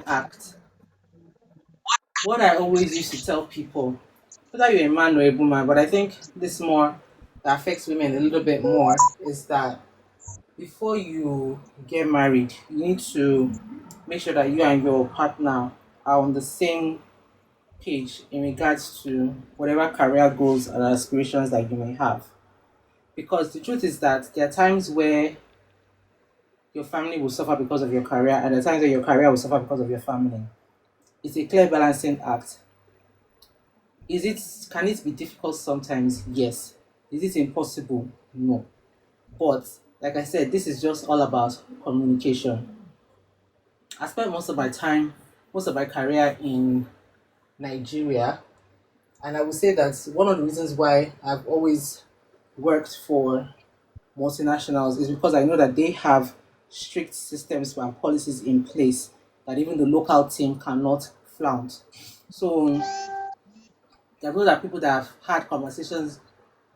act. What I always used to tell people, whether you're a man or a woman, but I think this more that affects women a little bit more is that before you get married, you need to make sure that you and your partner are on the same page in regards to whatever career goals and aspirations that you may have. Because the truth is that there are times where your family will suffer because of your career, and there are times where your career will suffer because of your family. It's a clear balancing act. Is it can it be difficult sometimes? Yes. Is it impossible? No. But like I said, this is just all about communication. I spent most of my career in Nigeria, and I would say that one of the reasons why I've always worked for multinationals is because I know that they have strict systems and policies in place that even the local team cannot flout. So those are people that have had conversations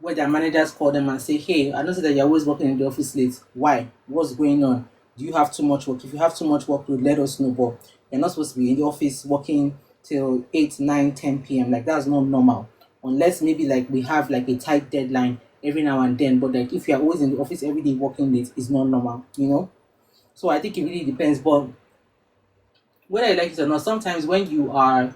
where their managers call them and say, "Hey, I noticed that you're always working in the office late. Why? What's going on? Do you have too much work? If you have too much workload, let us know. But you're not supposed to be in the office working till 8, 9, 10 p.m. Like that's not normal. Unless maybe like we have like a tight deadline every now and then. But like if you're always in the office every day working late, it's not normal, you know? So I think it really depends. But whether you like it or not, sometimes when you are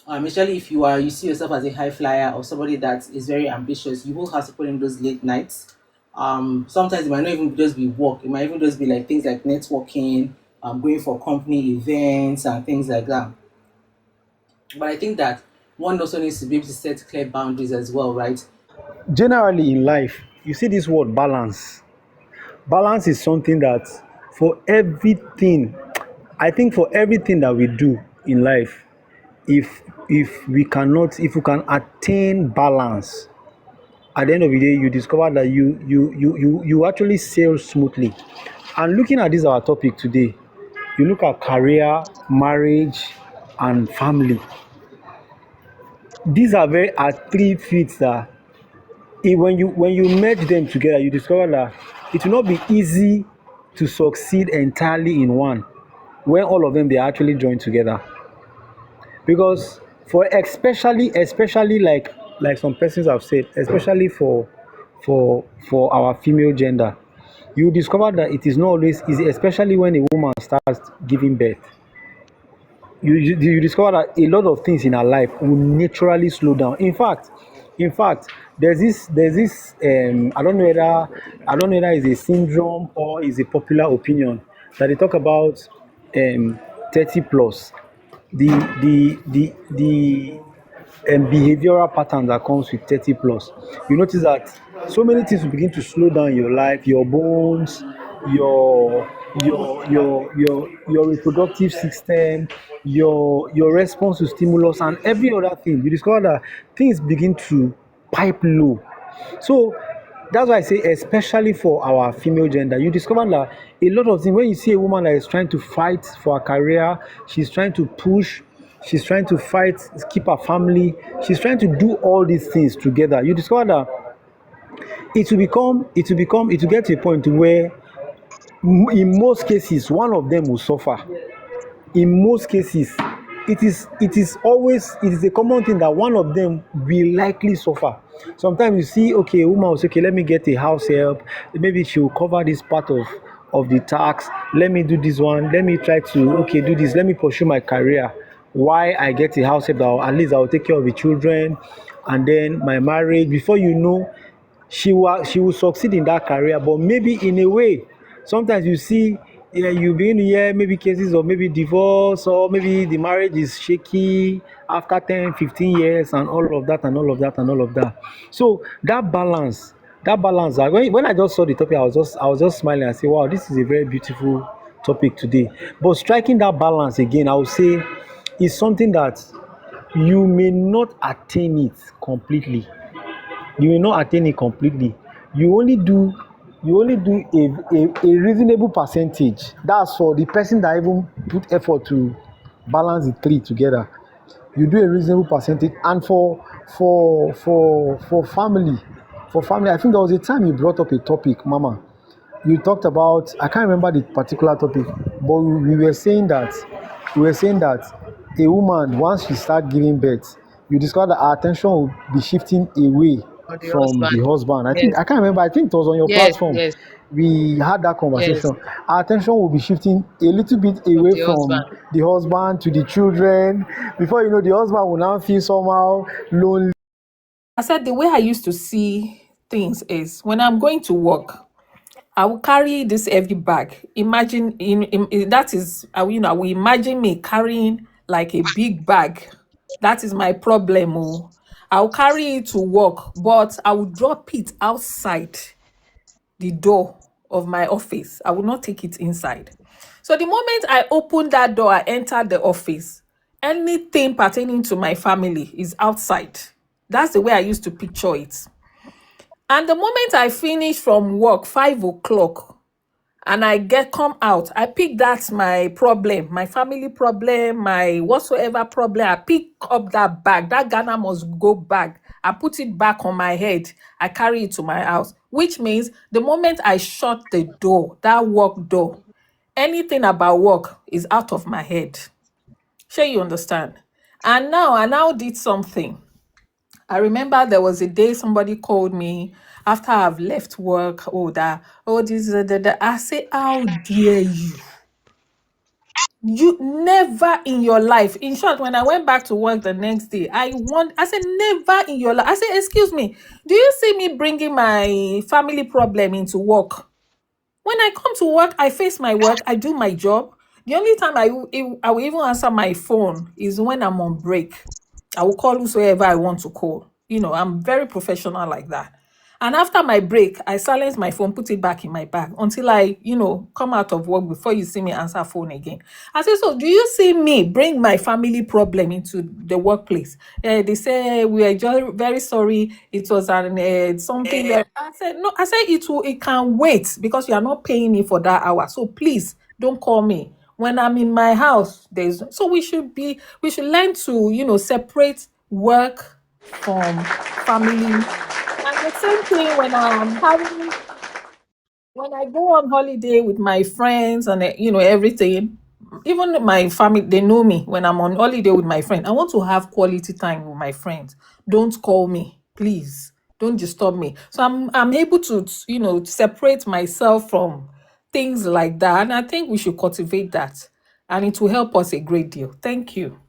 especially if you see yourself as a high flyer or somebody that is very ambitious, you will have to put in those late nights. Sometimes it might not even just be work; it might even just be like things like networking, going for company events and things like that. But I think that one also needs to be able to set clear boundaries as well, right? Generally in life, you see this word balance. Balance is something that for everything, I think for everything that we do in life, if we can attain balance, at the end of the day, you discover that you actually sail smoothly. And looking at this our topic today, you look at career, marriage, and family. These are three fields that when you merge them together, you discover that it will not be easy to succeed entirely in one when all of them they actually join together. Because for especially like some persons have said, especially for our female gender, you discover that it is not always easy, especially when a woman starts giving birth. You discover that a lot of things in her life will naturally slow down. In fact, I don't know whether it's a syndrome or is a popular opinion that they talk about 30 plus, the behavioral pattern that comes with 30 plus. You notice that so many things will begin to slow down your life, your bones, your your reproductive system, your response to stimulus and every other thing. You discover that things begin to pipe low. So that's why I say, especially for our female gender, you discover that a lot of things, when you see a woman that is trying to fight for her career, she's trying to push, she's trying to fight, keep her family, she's trying to do all these things together. You discover that it will get to a point where, in most cases, one of them will suffer. In most cases, it is a common thing that one of them will likely suffer. Sometimes you see, okay, a woman will say, okay, let me get a house help, maybe she will cover this part of the tax, let me do this one, let me try to, okay, do this, let me pursue my career. Why I get a house help that at least I will take care of the children, and then my marriage, before you know, she will succeed in that career, but maybe in a way, sometimes you see, yeah, you begin to hear maybe cases of maybe divorce, or maybe the marriage is shaky after 10, 15 years and all of that and all of that and all of that. So that balance, when I just saw the topic, I was just smiling and say, wow, this is a very beautiful topic today. But striking that balance again, I would say, is something that you may not attain it completely. You will not attain it completely. You only do a reasonable percentage. That's for the person that even put effort to balance the three together. You do a reasonable percentage. And for family, I think there was a time you brought up a topic, Mama. You talked about, I can't remember the particular topic, but we were saying that we were saying that a woman, once she start giving birth, you discover that her attention will be shifting away Or the from the husband. husband. I think Yes, I can't remember. I think it was on your yes, platform. yes, We had that yes, conversation. Our attention will be shifting a little bit from away the from husband. the husband to the children. Before you know, the husband will now feel somehow lonely. I said the way I used to see things is when I'm going to work, I will carry this heavy bag. Imagine that is, I will imagine me carrying like a big bag. That is my problem. Oh. I'll carry it to work, but I will drop it outside the door of my office. I will not take it inside. So the moment I open that door, I enter the office, anything pertaining to my family is outside. That's the way I used to picture it. And the moment I finish from work, 5 o'clock, and I get come out, I pick that my problem, my family problem, my whatsoever problem. I pick up that bag, that Ghana must go bag. I put it back on my head. I carry it to my house, which means the moment I shut the door, that work door, anything about work is out of my head. Sure, you understand? And now I now did something. I remember there was a day somebody called me after I've left work. Oh, that, oh, this, that. I say, how dare you? You never in your life. In short, when I went back to work the next day, I said, never in your life. I said, excuse me, do you see me bringing my family problem into work? When I come to work, I face my work, I do my job. The only time I will even answer my phone is when I'm on break. I will call whosoever I want to call. I'm very professional like that. And after my break, I silence my phone, put it back in my bag until I, come out of work before you see me answer phone again. I say, so do you see me bring my family problem into the workplace? They say we are just very sorry. It was something that I said no. I said it can wait because you are not paying me for that hour. So please don't call me when I'm in my house. We should learn to separate work from family. And the same thing when I go on holiday with my friends and everything. Even my family, they know me. When I'm on holiday with my friend, I want to have quality time with my friends. Don't call me, please. Don't disturb me. So I'm able to separate myself from things like that, and I think we should cultivate that, and it will help us a great deal. Thank you.